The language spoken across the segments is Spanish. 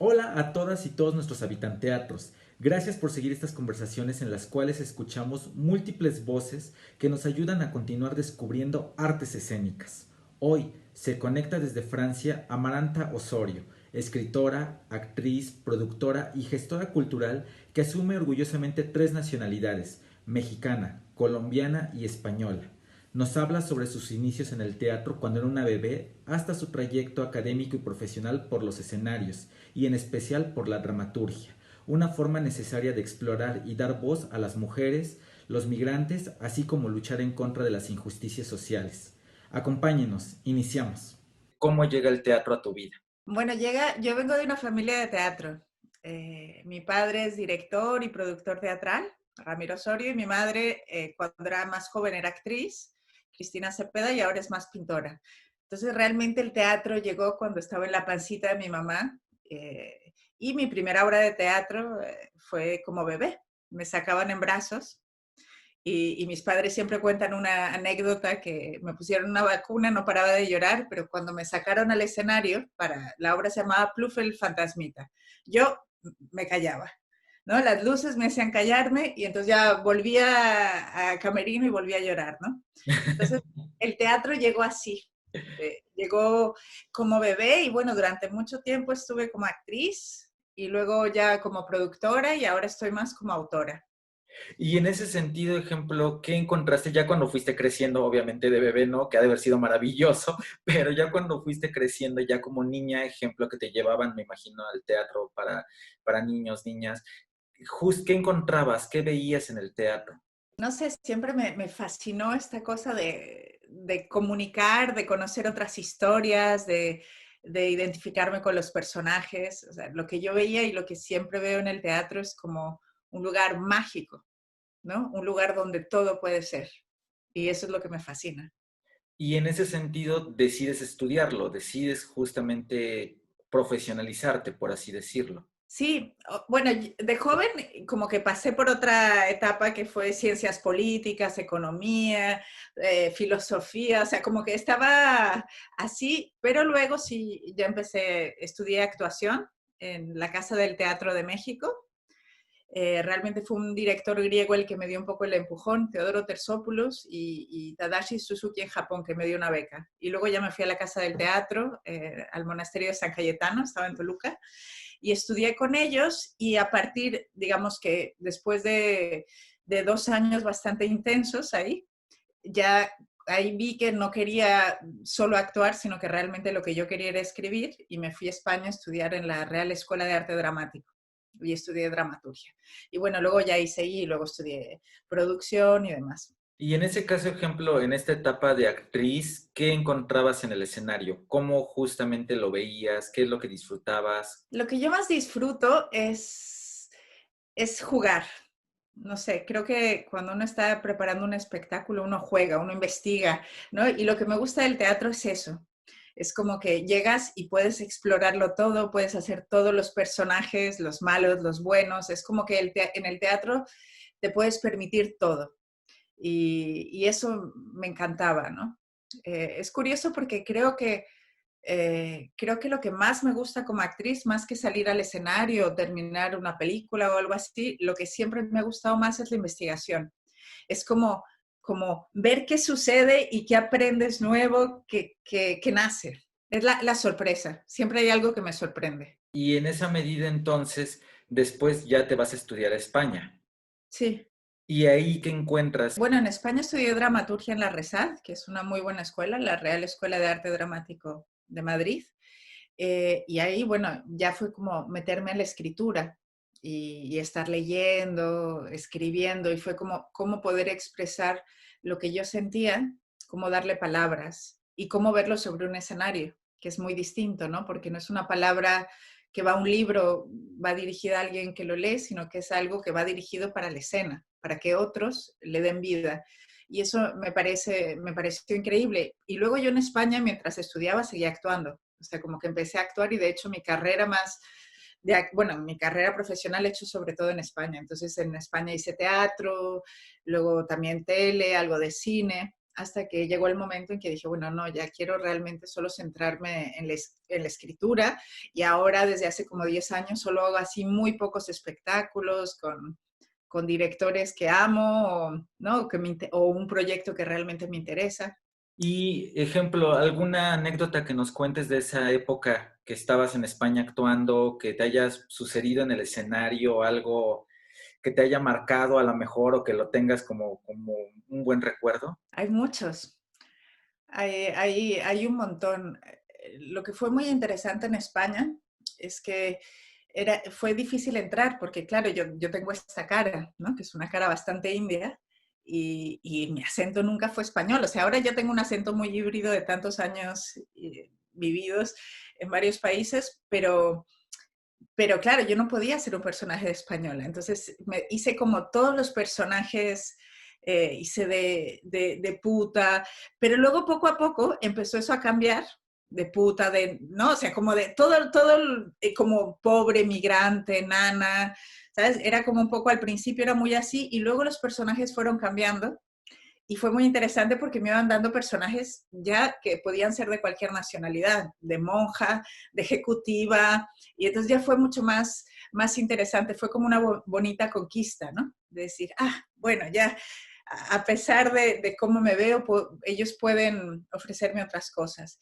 Hola a todas y todos nuestros habitanteatros. Gracias por seguir estas conversaciones en las cuales escuchamos múltiples voces que nos ayudan a continuar descubriendo artes escénicas. Hoy se conecta desde Francia Amaranta Osorio, escritora, actriz, productora y gestora cultural que asume orgullosamente tres nacionalidades: mexicana, colombiana y española. Nos habla sobre sus inicios en el teatro cuando era una bebé hasta su trayecto académico y profesional por los escenarios y en especial por la dramaturgia, una forma necesaria de explorar y dar voz a las mujeres, los migrantes, así como luchar en contra de las injusticias sociales. Acompáñenos, iniciamos. ¿Cómo llega el teatro a tu vida? Bueno, yo vengo de una familia de teatro. Mi padre es director y productor teatral, Ramiro Osorio, y mi madre, cuando era más joven, era actriz, Cristina Cepeda, y ahora es más pintora. Entonces, realmente el teatro llegó cuando estaba en la pancita de mi mamá, y mi primera obra de teatro fue como bebé. Me sacaban en brazos y mis padres siempre cuentan una anécdota que me pusieron una vacuna, no paraba de llorar, pero cuando me sacaron al escenario, la obra se llamaba Pluff el fantasmita, yo me callaba, ¿no? Las luces me hacían callarme y entonces ya volvía a camerino y volvía a llorar, ¿no? Entonces el teatro llegó así, llegó como bebé y bueno, durante mucho tiempo estuve como actriz y luego ya como productora y ahora estoy más como autora. Y en ese sentido, ejemplo, ¿qué encontraste ya cuando fuiste creciendo, obviamente de bebé, ¿no? Que ha de haber sido maravilloso, pero ya cuando fuiste creciendo, ya como niña, ejemplo, que te llevaban, me imagino, al teatro para niños, niñas, ¿qué encontrabas? ¿Qué veías en el teatro? No sé, siempre me fascinó esta cosa de comunicar, de conocer otras historias, de identificarme con los personajes. O sea, lo que yo veía y lo que siempre veo en el teatro es como un lugar mágico, ¿no? Un lugar donde todo puede ser. Y eso es lo que me fascina. Y en ese sentido decides estudiarlo, decides justamente profesionalizarte, por así decirlo. Sí, bueno, de joven como que pasé por otra etapa que fue ciencias políticas, economía, filosofía, o sea, como que estaba así, pero luego sí, ya empecé, estudié actuación en la Casa del Teatro de México. Realmente fue un director griego el que me dio un poco el empujón, Teodoro Tersopoulos y Tadashi Suzuki en Japón, que me dio una beca. Y luego ya me fui a la Casa del Teatro, al monasterio de San Cayetano, estaba en Toluca, y estudié con ellos y a partir, digamos que después de 2 años bastante intensos ahí, ya ahí vi que no quería solo actuar, sino que realmente lo que yo quería era escribir y me fui a España a estudiar en la Real Escuela de Arte Dramático y estudié dramaturgia. Y bueno, luego ya hice y luego estudié producción y demás. Y en ese caso, ejemplo, en esta etapa de actriz, ¿qué encontrabas en el escenario? ¿Cómo justamente lo veías? ¿Qué es lo que disfrutabas? Lo que yo más disfruto es jugar. No sé, creo que cuando uno está preparando un espectáculo, uno juega, uno investiga, ¿no? Y lo que me gusta del teatro es eso. Es como que llegas y puedes explorarlo todo, puedes hacer todos los personajes, los malos, los buenos. Es como que en el teatro te puedes permitir todo. Y eso me encantaba, ¿no? Es curioso porque creo que lo que más me gusta como actriz, más que salir al escenario o terminar una película o algo así, lo que siempre me ha gustado más es la investigación. Es como ver qué sucede y qué aprendes nuevo que nace. Es la sorpresa. Siempre hay algo que me sorprende. Y en esa medida, entonces, después ya te vas a estudiar a España. Sí. ¿Y ahí qué encuentras? Bueno, en España estudié dramaturgia en la RESAD, que es una muy buena escuela, la Real Escuela de Arte Dramático de Madrid. Y ahí, bueno, ya fue como meterme en la escritura y estar leyendo, escribiendo, y fue como cómo poder expresar lo que yo sentía, cómo darle palabras y cómo verlo sobre un escenario, que es muy distinto, ¿no? Porque no es una palabra que va a un libro, va dirigida a alguien que lo lee, sino que es algo que va dirigido para la escena, para que otros le den vida. Y eso me pareció increíble. Y luego yo en España, mientras estudiaba, seguía actuando. O sea, como que empecé a actuar y de hecho mi carrera bueno, mi carrera profesional he hecho sobre todo en España. Entonces en España hice teatro, luego también tele, algo de cine. hasta que llegó el momento en que dije, bueno, no, ya quiero realmente solo centrarme en la escritura y ahora desde hace como 10 años solo hago así muy pocos espectáculos con directores que amo o, ¿no? O un proyecto que realmente me interesa. Y ejemplo, alguna anécdota que nos cuentes de esa época que estabas en España actuando, que te haya sucedido en el escenario, algo que te haya marcado a lo mejor o que lo tengas como un buen recuerdo. Hay muchos, hay un montón. Lo que fue muy interesante en España es que fue difícil entrar porque, claro, yo tengo esta cara, ¿no? Que es una cara bastante india y mi acento nunca fue español. O sea, ahora ya tengo un acento muy híbrido de tantos años vividos en varios países, pero claro, yo no podía ser un personaje de española. Entonces hice como todos los personajes, hice de puta, pero luego poco a poco empezó eso a cambiar de puta, ¿no? O sea, como de como pobre, migrante, nana, ¿sabes? Era como un poco al principio era muy así y luego los personajes fueron cambiando y fue muy interesante porque me iban dando personajes ya que podían ser de cualquier nacionalidad, de monja, de ejecutiva, y entonces ya fue mucho más interesante, fue como una bonita conquista, ¿no? De decir, bueno, ya a pesar de cómo me veo, ellos pueden ofrecerme otras cosas.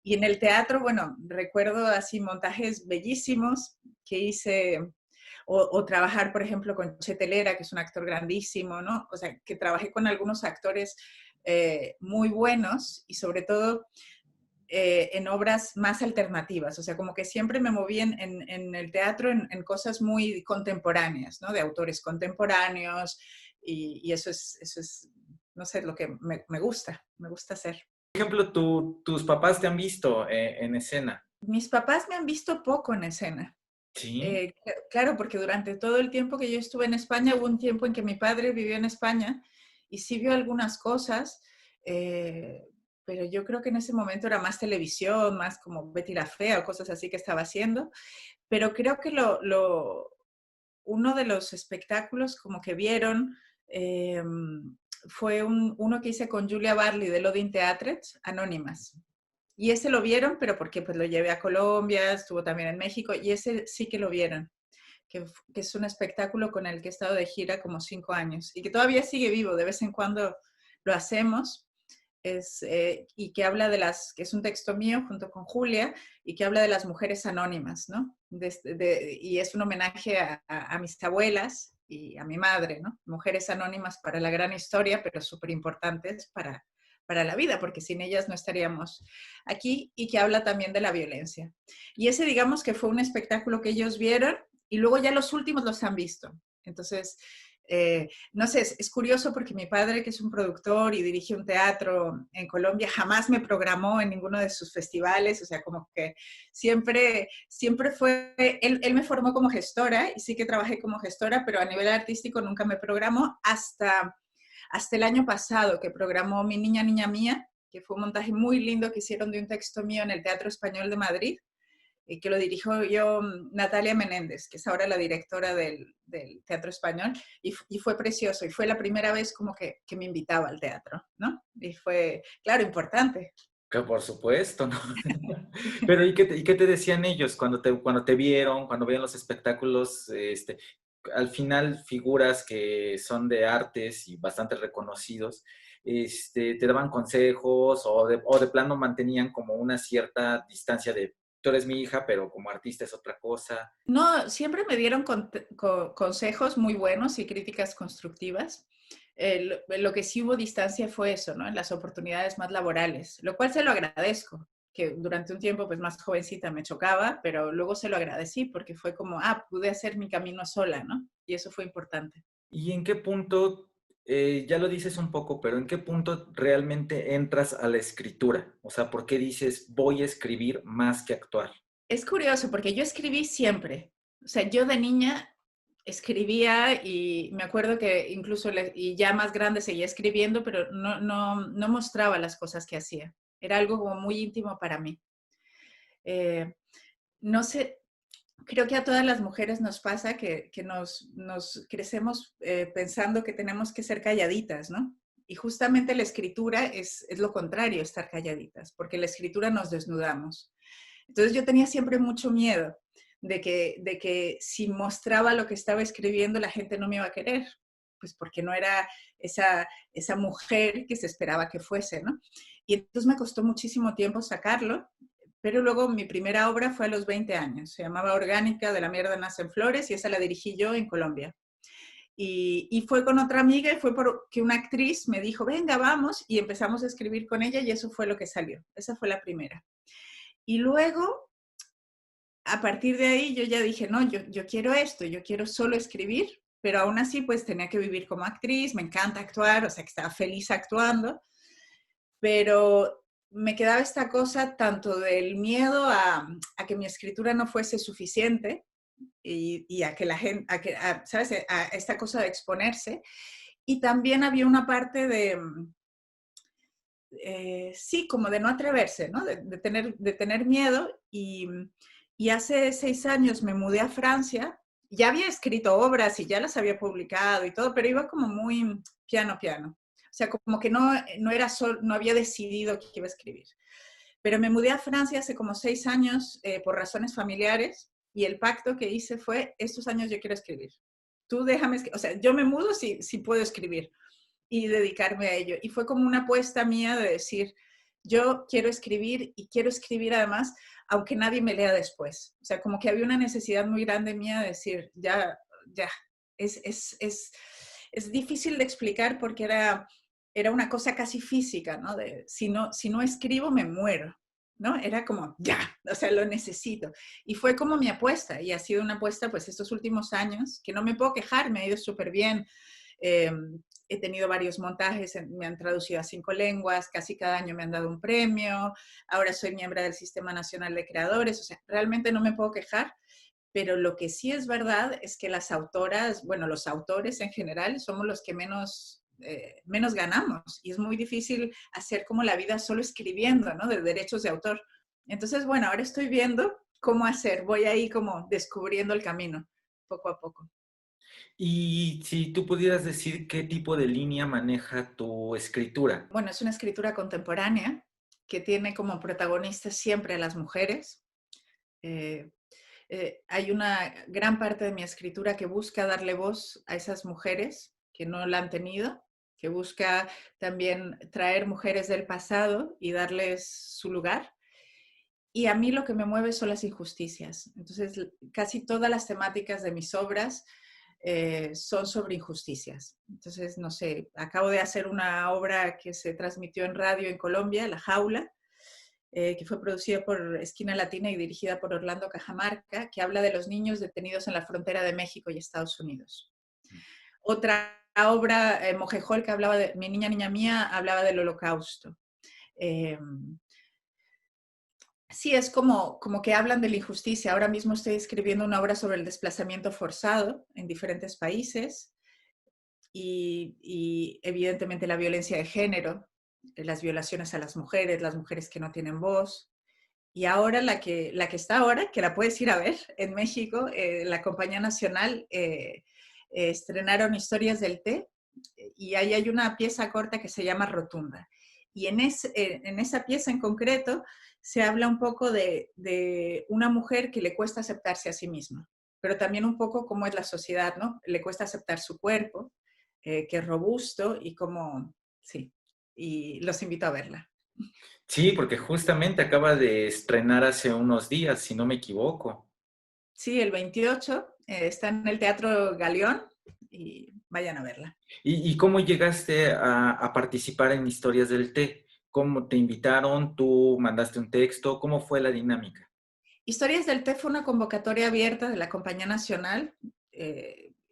Y en el teatro, bueno, recuerdo así montajes bellísimos que hice o trabajar, por ejemplo, con Chetelera, que es un actor grandísimo, ¿no? O sea, que trabajé con algunos actores muy buenos y sobre todo en obras más alternativas. O sea, como que siempre me moví en el teatro en cosas muy contemporáneas, ¿no? De autores contemporáneos y eso es, no sé, lo que me gusta hacer. Por ejemplo, tus papás te han visto en escena. Mis papás me han visto poco en escena. Sí. Claro, porque durante todo el tiempo que yo estuve en España, hubo un tiempo en que mi padre vivió en España y sí vio algunas cosas, eh, pero yo creo que en ese momento era más televisión, más como Betty la Fea o cosas así que estaba haciendo. Pero creo que uno de los espectáculos como que vieron fue uno que hice con Julia Barley de Lodin Theatres, Anónimas. Y ese lo vieron, pero porque pues lo llevé a Colombia, estuvo también en México, y ese sí que lo vieron, que es un espectáculo con el que he estado de gira como 5 años y que todavía sigue vivo, de vez en cuando lo hacemos, y que habla que es un texto mío junto con Julia, y que habla de las mujeres anónimas, ¿no? Y es un homenaje a mis abuelas y a mi madre, ¿no? Mujeres anónimas para la gran historia, pero súper importantes para la vida, porque sin ellas no estaríamos aquí, y que habla también de la violencia. Y ese, digamos que fue un espectáculo que ellos vieron y luego ya los últimos los han visto. Entonces, no sé, es curioso porque mi padre, que es un productor y dirige un teatro en Colombia, jamás me programó en ninguno de sus festivales, o sea, como que siempre fue, él me formó como gestora y sí que trabajé como gestora, pero a nivel artístico nunca me programó hasta el año pasado que programó Mi Niña, Niña Mía, que fue un montaje muy lindo que hicieron de un texto mío en el Teatro Español de Madrid, y que lo dirijo yo, Natalia Menéndez, que es ahora la directora del Teatro Español, y fue precioso, y fue la primera vez como que me invitaba al teatro, ¿no? Y fue, claro, importante. Que por supuesto, ¿no? Pero ¿y qué te decían ellos cuando te vieron, cuando veían los espectáculos? Al final figuras que son de artes y bastante reconocidos, te daban consejos o de plano mantenían como una cierta distancia de tú eres mi hija, pero como artista es otra cosa. No, siempre me dieron consejos muy buenos y críticas constructivas. Lo que sí hubo distancia fue eso, ¿no? En las oportunidades más laborales, lo cual se lo agradezco, que durante un tiempo, pues más jovencita me chocaba, pero luego se lo agradecí porque fue como, pude hacer mi camino sola, ¿no? Y eso fue importante. ¿Y en qué punto, ya lo dices un poco, pero en qué punto realmente entras a la escritura? O sea, ¿por qué dices voy a escribir más que actuar? Es curioso porque yo escribí siempre. O sea, yo de niña escribía y me acuerdo que incluso, y ya más grande seguía escribiendo, pero no mostraba las cosas que hacía. Era algo como muy íntimo para mí. Eh, no sé, creo que a todas las mujeres nos pasa que nos crecemos pensando que tenemos que ser calladitas, ¿no? Y justamente la escritura es lo contrario, estar calladitas, porque la escritura nos desnudamos. Entonces yo tenía siempre mucho miedo de que si mostraba lo que estaba escribiendo la gente no me iba a querer, pues porque no era esa mujer que se esperaba que fuese, ¿no? Y entonces me costó muchísimo tiempo sacarlo, pero luego mi primera obra fue a los 20 años, se llamaba Orgánica de la mierda nacen flores y esa la dirigí yo en Colombia. Y fue con otra amiga y fue porque una actriz me dijo, venga, vamos, y empezamos a escribir con ella y eso fue lo que salió. Esa fue la primera. Y luego, a partir de ahí, yo ya dije, no, yo quiero esto, yo quiero solo escribir, pero aún así, pues tenía que vivir como actriz, me encanta actuar, o sea, que estaba feliz actuando, pero me quedaba esta cosa tanto del miedo a que mi escritura no fuese suficiente y a que la gente, ¿sabes? A esta cosa de exponerse. Y también había una parte de, sí, como de no atreverse, ¿no? De tener miedo. Y hace 6 años me mudé a Francia. Ya había escrito obras y ya las había publicado y todo, pero iba como muy piano, piano. O sea, como que no era solo, no había decidido que iba a escribir. Pero me mudé a Francia hace como 6 años por razones familiares y el pacto que hice fue, estos años yo quiero escribir. Tú déjame, o sea, yo me mudo si puedo escribir y dedicarme a ello. Y fue como una apuesta mía de decir, yo quiero escribir y quiero escribir además, aunque nadie me lea después. O sea, como que había una necesidad muy grande mía de decir, ya, ya, es difícil de explicar porque era una cosa casi física, ¿no? Si no escribo, me muero, ¿no? Era como, ya, o sea, lo necesito. Y fue como mi apuesta, y ha sido una apuesta, pues, estos últimos años, que no me puedo quejar, me ha ido súper bien. Eh, He tenido varios montajes, me han traducido a 5 lenguas, casi cada año me han dado un premio, ahora soy miembro del Sistema Nacional de Creadores, o sea, realmente no me puedo quejar, pero lo que sí es verdad es que las autoras, bueno, los autores en general, somos los que menos ganamos y es muy difícil hacer como la vida solo escribiendo, ¿no? De derechos de autor. Entonces, bueno, ahora estoy viendo cómo hacer, voy ahí como descubriendo el camino, poco a poco. Y si tú pudieras decir qué tipo de línea maneja tu escritura. Bueno, es una escritura contemporánea que tiene como protagonistas siempre a las mujeres. Eh, Hay una gran parte de mi escritura que busca darle voz a esas mujeres que no la han tenido, que busca también traer mujeres del pasado y darles su lugar. Y a mí lo que me mueve son las injusticias. Entonces, casi todas las temáticas de mis obras son sobre injusticias. Entonces, no sé, acabo de hacer una obra que se transmitió en radio en Colombia, La Jaula, que fue producida por Esquina Latina y dirigida por Orlando Cajamarca, que habla de los niños detenidos en la frontera de México y Estados Unidos. Otra obra, Mojejol, que hablaba de Mi niña, niña mía, hablaba del holocausto. Eh, sí, es como que hablan de la injusticia. Ahora mismo estoy escribiendo una obra sobre el desplazamiento forzado en diferentes países y evidentemente la violencia de género, las violaciones a las mujeres que no tienen voz. Y ahora la que está ahora, que la puedes ir a ver en México, la Compañía Nacional estrenaron Historias del Té y ahí hay una pieza corta que se llama Rotunda. Y en esa pieza en concreto se habla un poco de una mujer que le cuesta aceptarse a sí misma, pero también un poco cómo es la sociedad, ¿no? Le cuesta aceptar su cuerpo, que es robusto y cómo, sí, y los invito a verla. Sí, porque justamente acaba de estrenar hace unos días, si no me equivoco. Sí, el 28 está en el Teatro Galeón y vayan a verla. ¿Y cómo llegaste a participar en Historias del Té? ¿Cómo te invitaron? ¿Tú mandaste un texto? ¿Cómo fue la dinámica? Historias del Té fue una convocatoria abierta de la Compañía Nacional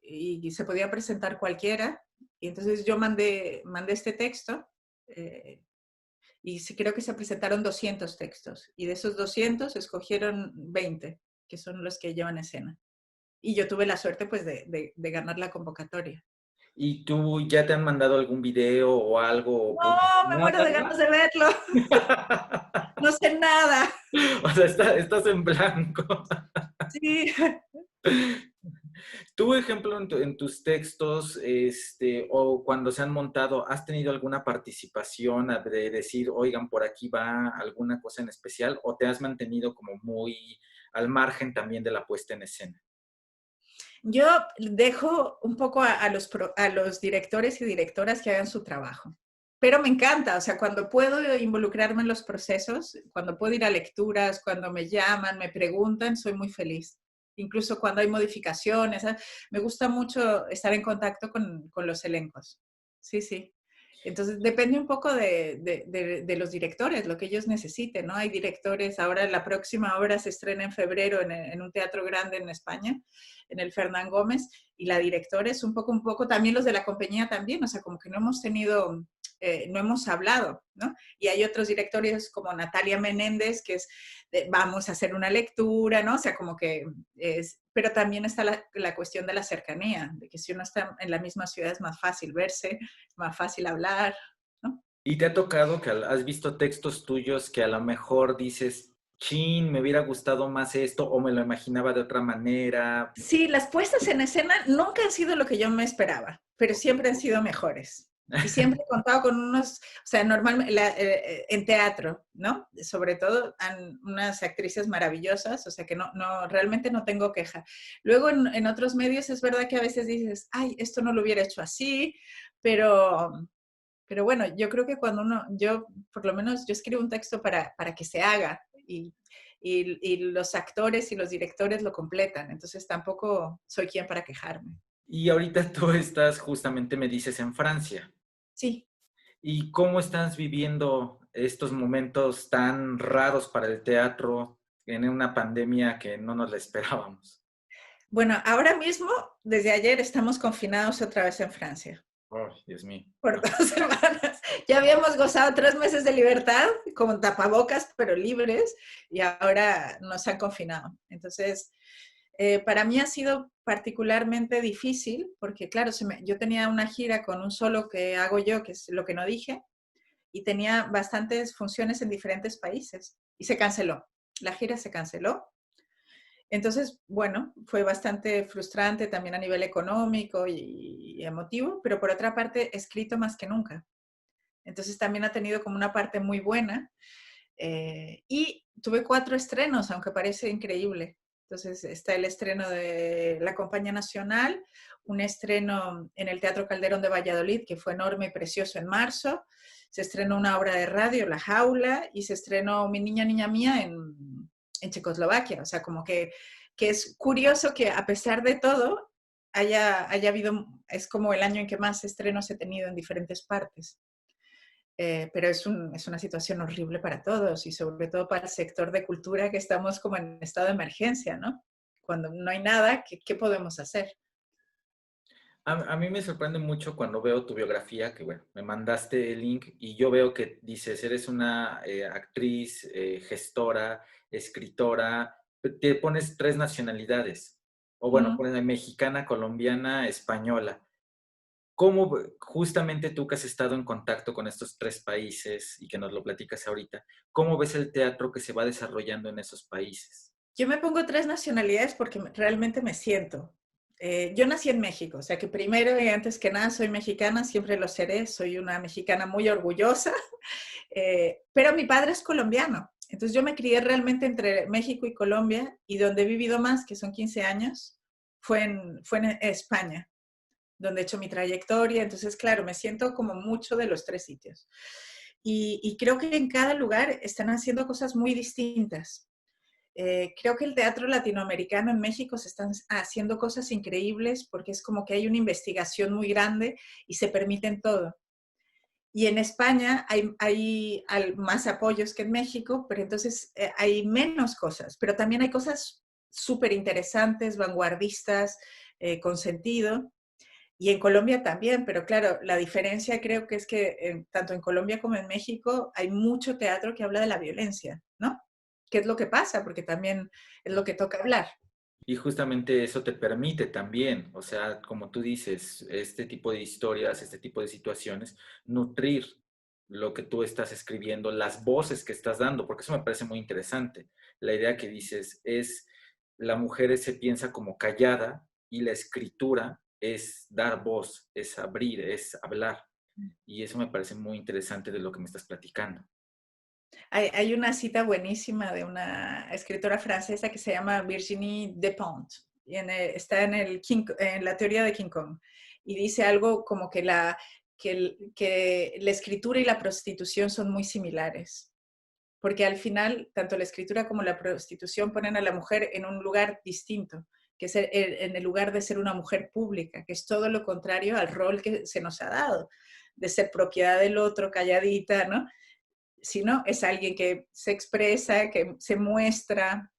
y se podía presentar cualquiera. Y entonces yo mandé este texto eh, y creo que se presentaron 200 textos. Y de esos 200 escogieron 20, que son los que llevan escena. Y yo tuve la suerte pues de ganar la convocatoria. ¿Y tú ya te han mandado algún video o algo? No, me muero de ganas ¿Nada? de verlo. No sé nada. O sea, estás en blanco. Sí. Tú, ejemplo, en tus textos, o cuando se han montado, ¿has tenido alguna participación de decir, oigan, por aquí va alguna cosa en especial, o te has mantenido como muy al margen también de la puesta en escena? Yo dejo un poco a los directores y directoras que hagan su trabajo. Pero me encanta, o sea, cuando puedo involucrarme en los procesos, cuando puedo ir a lecturas, cuando me llaman, me preguntan, soy muy feliz. Incluso cuando hay modificaciones, ¿sabes? Me gusta mucho estar en contacto con los elencos. Sí, sí. Entonces, depende un poco de los directores, lo que ellos necesiten, ¿no? Hay directores, ahora la próxima obra se estrena en febrero en un teatro grande en España, en el Fernán Gómez, y la directora es un poco, también los de la compañía también, o sea, como que no hemos tenido, no hemos hablado, ¿no? Y hay otros directores como Natalia Menéndez, que es, vamos a hacer una lectura, ¿no? O sea, como que es, pero también está la cuestión de la cercanía, de que si uno está en la misma ciudad es más fácil verse, es más fácil hablar, ¿no? ¿Y te ha tocado que has visto textos tuyos que a lo mejor dices, chin, me hubiera gustado más esto, o me lo imaginaba de otra manera? Sí, las puestas en escena nunca han sido lo que yo me esperaba, pero Ok. siempre han sido mejores. Y siempre he contado con unos, o sea, normalmente en teatro, ¿no? Sobre todo, unas actrices maravillosas, o sea que realmente no tengo queja. Luego en otros medios es verdad que a veces dices, ay, esto no lo hubiera hecho así, pero, pero bueno, yo creo que cuando yo por lo menos yo escribo un texto para que se haga y los actores y los directores lo completan, entonces tampoco soy quien para quejarme. Y ahorita tú estás justamente, me dices, en Francia. Sí. ¿Y cómo estás viviendo estos momentos tan raros para el teatro en una pandemia que no nos la esperábamos? Bueno, ahora mismo, desde ayer, estamos confinados otra vez en Francia Oh, Dios mío. por 2 semanas. Ya habíamos gozado 3 meses de libertad, con tapabocas, pero libres, y ahora nos han confinado. Entonces, para mí ha sido particularmente difícil, porque claro, yo tenía una gira con un solo que hago yo, que es lo que no dije, y tenía bastantes funciones en diferentes países, y se canceló. La gira se canceló. Entonces, bueno, fue bastante frustrante también a nivel económico y emotivo, pero por otra parte, he escrito más que nunca. Entonces también ha tenido como una parte muy buena. Y tuve 4 estrenos, aunque parece increíble. Entonces está el estreno de La Compañía Nacional, un estreno en el Teatro Calderón de Valladolid, que fue enorme y precioso en marzo. Se estrenó una obra de radio, La Jaula, y se estrenó Mi Niña, Niña Mía en Checoslovaquia. O sea, como que es curioso que a pesar de todo haya habido, es como el año en que más estrenos he tenido en diferentes partes. Pero es una situación horrible para todos y sobre todo para el sector de cultura que estamos como en estado de emergencia, ¿no? Cuando no hay nada, ¿qué podemos hacer? A mí me sorprende mucho cuando veo tu biografía, que bueno, me mandaste el link y yo veo que dices, eres una actriz, gestora, escritora, te pones 3 nacionalidades, o bueno, Mm. pones mexicana, colombiana, española. ¿Cómo, justamente tú que has estado en contacto con estos 3 países y que nos lo platicas ahorita, cómo ves el teatro que se va desarrollando en esos países? Yo me pongo 3 nacionalidades porque realmente me siento. Yo nací en México, o sea que primero y antes que nada soy mexicana, siempre lo seré, soy una mexicana muy orgullosa, pero mi padre es colombiano. Entonces yo me crié realmente entre México y Colombia y donde he vivido más, que son 15 años, fue en España, donde he hecho mi trayectoria. Entonces, claro, me siento como mucho de los 3 sitios. Y creo que en cada lugar están haciendo cosas muy distintas. Creo que el teatro latinoamericano en México se están haciendo cosas increíbles porque es como que hay una investigación muy grande y se permiten todo. Y en España hay más apoyos que en México, pero entonces hay menos cosas, pero también hay cosas súper interesantes, vanguardistas, con sentido. Y en Colombia también, pero claro, la diferencia creo que es que tanto en Colombia como en México hay mucho teatro que habla de la violencia, ¿no? ¿Qué es lo que pasa? Porque también es lo que toca hablar. Y justamente eso te permite también, o sea, como tú dices, este tipo de historias, este tipo de situaciones, nutrir lo que tú estás escribiendo, las voces que estás dando, porque eso me parece muy interesante. La idea que dices es, la mujer se piensa como callada y la escritura es dar voz, es abrir, es hablar. Y eso me parece muy interesante de lo que me estás platicando. Hay una cita buenísima de una escritora francesa que se llama Virginie Despentes, y está en la teoría de King Kong, y dice algo como que la escritura y la prostitución son muy similares, porque al final tanto la escritura como la prostitución ponen a la mujer en un lugar distinto, que es en el lugar de ser una mujer pública, que es todo lo contrario al rol que se nos ha dado, de ser propiedad del otro, calladita, ¿no? Sino es alguien que se expresa, que se muestra,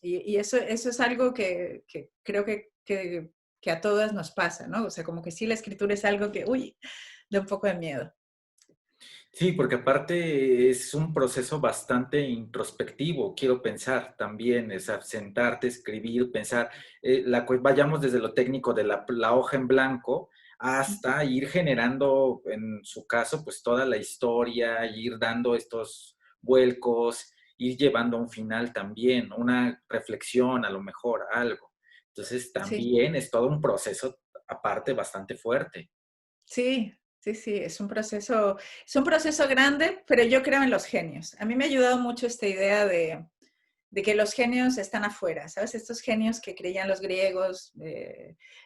y eso es algo que creo que a todas nos pasa, ¿no? O sea, como que sí, la escritura es algo que, uy, da un poco de miedo. Sí, porque aparte es un proceso bastante introspectivo, quiero pensar también, es sentarte, escribir, pensar, vayamos desde lo técnico de la hoja en blanco hasta ir generando, en su caso, pues toda la historia, ir dando estos vuelcos, ir llevando a un final también, una reflexión, a lo mejor, algo. Entonces Sí, también es todo un proceso aparte bastante fuerte. sí, sí, sí, es un proceso grande, pero yo creo en los genios. A mí me ha ayudado mucho esta idea de que los genios están afuera, ¿sabes? Estos genios que creían los griegos,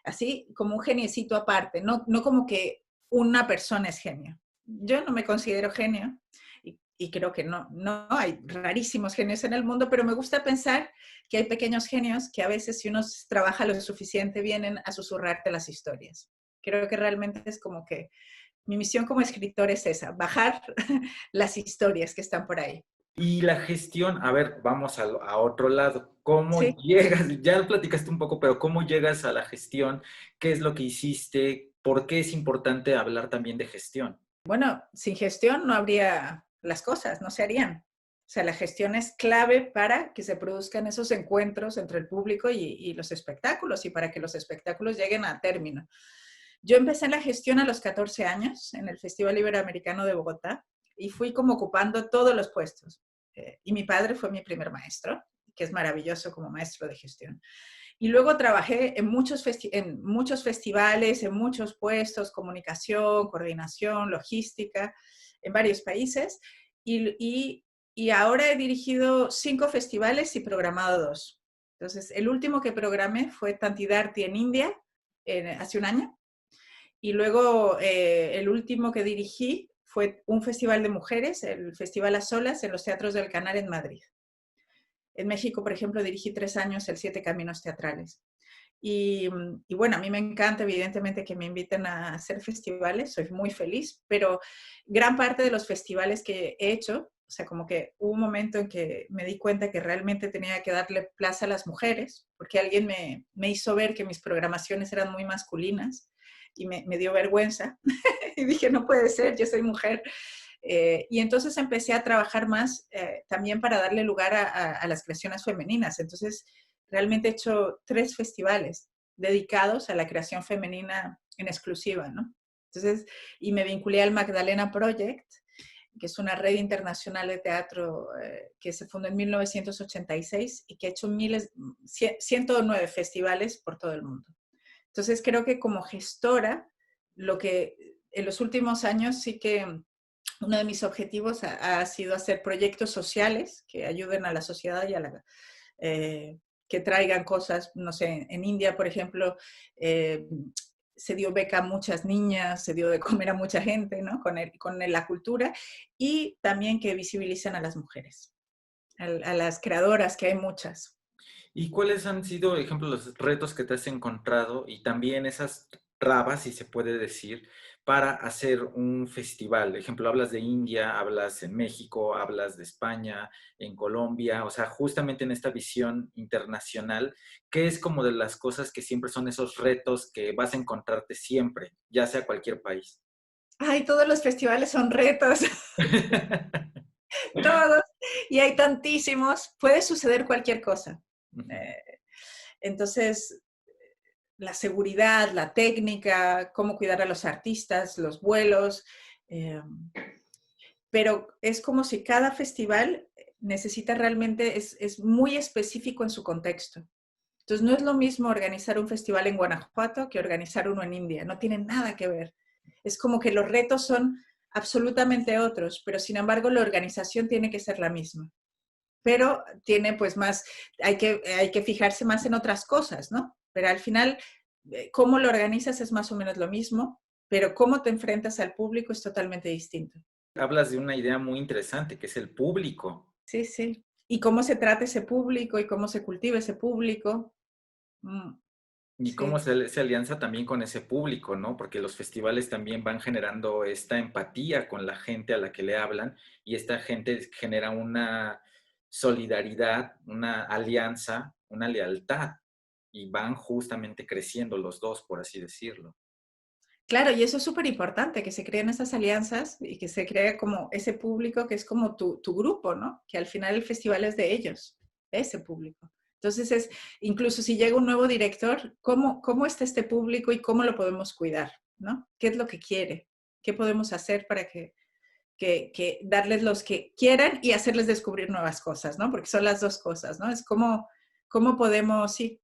así como un geniecito aparte, no como que una persona es genio. Yo no me considero genio y creo que no hay rarísimos genios en el mundo, pero me gusta pensar que hay pequeños genios que a veces si uno trabaja lo suficiente vienen a susurrarte las historias. Creo que realmente es como que mi misión como escritor es esa, bajar las historias que están por ahí. Y la gestión, a ver, vamos a otro lado. ¿Cómo Sí. llegas? Ya lo platicaste un poco, pero ¿cómo llegas a la gestión? ¿Qué es lo que hiciste? ¿Por qué es importante hablar también de gestión? Bueno, sin gestión no habría las cosas, no se harían. O sea, la gestión es clave para que se produzcan esos encuentros entre el público y los espectáculos y para que los espectáculos lleguen a término. Yo empecé en la gestión a los 14 años en el Festival Iberoamericano de Bogotá y fui como ocupando todos los puestos. Y mi padre fue mi primer maestro, que es maravilloso como maestro de gestión. Y luego trabajé en muchos festivales, en muchos puestos, comunicación, coordinación, logística, en varios países. Y ahora he dirigido 5 festivales y programado 2. Entonces, el último que programé fue Tantidarti en India, hace un año. Y luego el último que dirigí fue un festival de mujeres, el Festival a Solas, en los Teatros del Canal en Madrid. En México, por ejemplo, dirigí 3 años el Siete Caminos Teatrales. Y bueno, a mí me encanta evidentemente que me inviten a hacer festivales, soy muy feliz, pero gran parte de los festivales que he hecho, o sea, como que hubo un momento en que me di cuenta que realmente tenía que darle plaza a las mujeres, porque alguien me hizo ver que mis programaciones eran muy masculinas y me dio vergüenza y dije, no puede ser, yo soy mujer. Y entonces empecé a trabajar más también para darle lugar a las creaciones femeninas. Entonces, realmente he hecho 3 festivales dedicados a la creación femenina en exclusiva, ¿no? Entonces, y me vinculé al Magdalena Project, que es una red internacional de teatro que se fundó en 1986 y que ha hecho 109 festivales por todo el mundo. Entonces, creo que como gestora, lo que en los últimos años sí que uno de mis objetivos ha sido hacer proyectos sociales que ayuden a la sociedad y que traigan cosas, no sé, en India, por ejemplo, eh, se dio beca a muchas niñas, se dio de comer a mucha gente, ¿no? Con la cultura y también que visibilicen a las mujeres, a las creadoras, que hay muchas. ¿Y cuáles han sido, ejemplo, los retos que te has encontrado y también esas trabas, si se puede decir, para hacer un festival? Ejemplo, hablas de India, hablas en México, hablas de España, en Colombia, o sea, justamente en esta visión internacional, ¿qué es como de las cosas que siempre son esos retos que vas a encontrarte siempre, ya sea cualquier país? Ay, todos los festivales son retos, todos, y hay tantísimos, puede suceder cualquier cosa. Ujú. Eh, entonces, la seguridad, la técnica, cómo cuidar a los artistas, los vuelos, eh, pero es como si cada festival necesita realmente, es muy específico en su contexto. Entonces, no es lo mismo organizar un festival en Guanajuato que organizar uno en India, no tiene nada que ver. Es como que los retos son absolutamente otros, pero sin embargo la organización tiene que ser la misma. Pero tiene pues más, hay que fijarse más en otras cosas, ¿no? Pero al final, cómo lo organizas es más o menos lo mismo, pero cómo te enfrentas al público es totalmente distinto. Hablas de una idea muy interesante, que es el público. Sí, sí. Y cómo se trata ese público y cómo se cultiva ese público. Mm, Y cómo sí. se alianza también con ese público, ¿no? Porque los festivales también van generando esta empatía con la gente a la que le hablan y esta gente genera una solidaridad, una alianza, una lealtad y van justamente creciendo los dos, por así decirlo. Claro, y eso es súper importante, que se creen esas alianzas y que se crea como ese público que es como tu grupo, ¿no? Que al final el festival es de ellos, de ese público. Entonces es, incluso si llega un nuevo director, ¿cómo está este público y cómo lo podemos cuidar, ¿no? ¿Qué es lo que quiere? ¿Qué podemos hacer para que darles los que quieran y hacerles descubrir nuevas cosas, ¿no? Porque son las dos cosas, ¿no? Es cómo podemos, sí,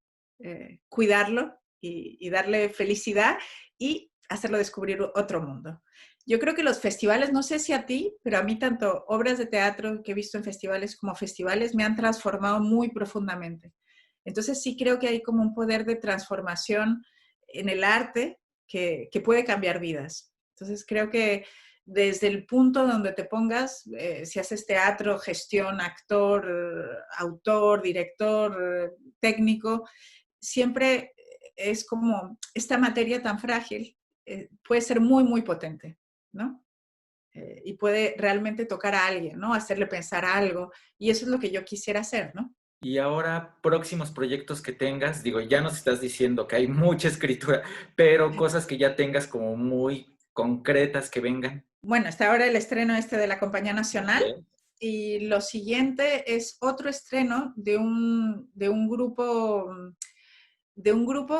cuidarlo y darle felicidad y hacerlo descubrir otro mundo. Yo creo que los festivales, no sé si a ti, pero a mí tanto obras de teatro que he visto en festivales como festivales me han transformado muy profundamente. Entonces sí creo que hay como un poder de transformación en el arte que puede cambiar vidas. Entonces creo que desde el punto donde te pongas, si haces teatro, gestión, actor, autor, director, técnico, siempre es como esta materia tan frágil, puede ser muy, muy potente, ¿no? Y puede realmente tocar a alguien, ¿no? Hacerle pensar algo. Y eso es lo que yo quisiera hacer, ¿no? Y ahora, próximos proyectos que tengas, digo, ya nos estás diciendo que hay mucha escritura, pero cosas que ya tengas como muy concretas que vengan. Bueno, está ahora el estreno este de la Compañía Nacional Ok. y lo siguiente es otro estreno de un grupo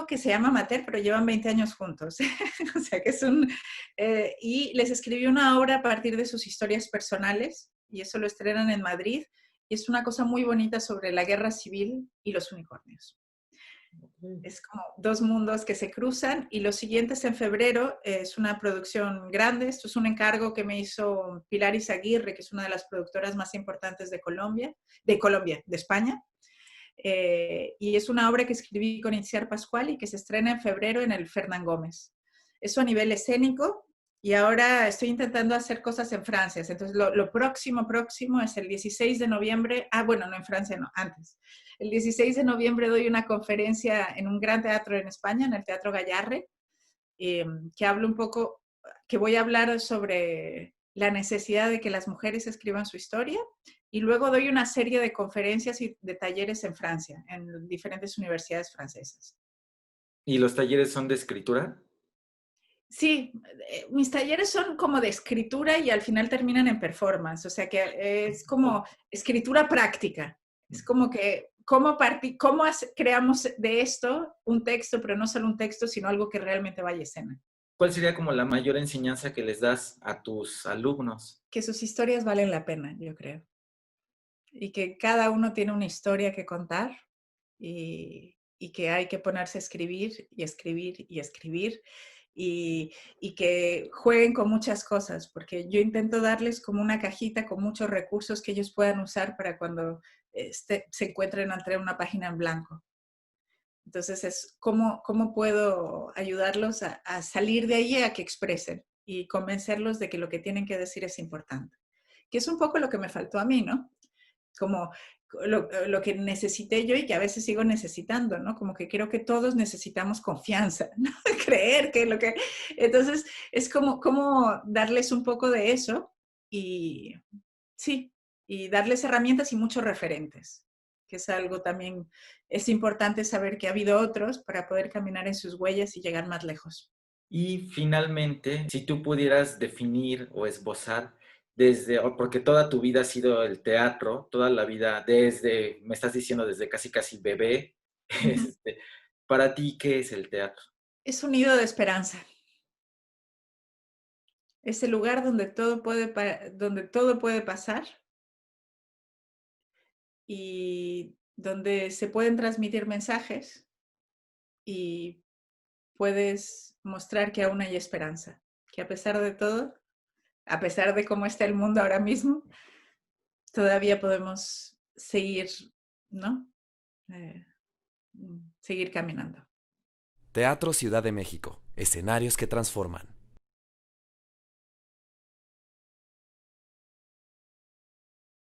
que se llama Mater, pero llevan 20 años juntos. O sea que es un... y les escribí una obra a partir de sus historias personales y eso lo estrenan en Madrid y es una cosa muy bonita sobre la guerra civil y los unicornios. Es como dos mundos que se cruzan y los siguientes en febrero es una producción grande. Esto es un encargo que me hizo Pilar Izaguirre, que es una de las productoras más importantes de España. Y es una obra que escribí con Inciar Pascual y que se estrena en febrero en el Fernán Gómez. Eso a nivel escénico y ahora estoy intentando hacer cosas en Francia. Entonces lo próximo es el 16 de noviembre. Ah, bueno, no en Francia, no, antes. El 16 de noviembre doy una conferencia en un gran teatro en España, en el Teatro Gallarre, que hablo un poco, que voy a hablar sobre la necesidad de que las mujeres escriban su historia y luego doy una serie de conferencias y de talleres en Francia, en diferentes universidades francesas. ¿Y los talleres son de escritura? Sí, mis talleres son como de escritura y al final terminan en performance, o sea que es como escritura práctica. Es como que cómo creamos de esto un texto, pero no solo un texto, sino algo que realmente vaya a escena. ¿Cuál sería como la mayor enseñanza que les das a tus alumnos? Que sus historias valen la pena, yo creo. Y que cada uno tiene una historia que contar y que hay que ponerse a escribir y escribir y escribir y que jueguen con muchas cosas, porque yo intento darles como una cajita con muchos recursos que ellos puedan usar para cuando se encuentren ante una página en blanco. Entonces es cómo puedo ayudarlos a salir de ahí a que expresen y convencerlos de que lo que tienen que decir es importante. Que es un poco lo que me faltó a mí, ¿no? Como lo que necesité yo y que a veces sigo necesitando, ¿no? Como que creo que todos necesitamos confianza, ¿no? Creer que lo que... Entonces, es como darles un poco de eso y sí, y darles herramientas y muchos referentes, que es algo también, es importante saber que ha habido otros para poder caminar en sus huellas y llegar más lejos. Y finalmente, si tú pudieras definir o esbozar desde, porque toda tu vida ha sido el teatro, toda la vida desde, me estás diciendo desde casi casi bebé, Uh -huh. este, para ti, ¿qué es el teatro? Es un nido de esperanza. Es el lugar donde todo puede pasar y donde se pueden transmitir mensajes y puedes mostrar que aún hay esperanza, que a pesar de todo, a pesar de cómo está el mundo ahora mismo, todavía podemos seguir, ¿no? Eh, seguir caminando. Teatro Ciudad de México, escenarios que transforman.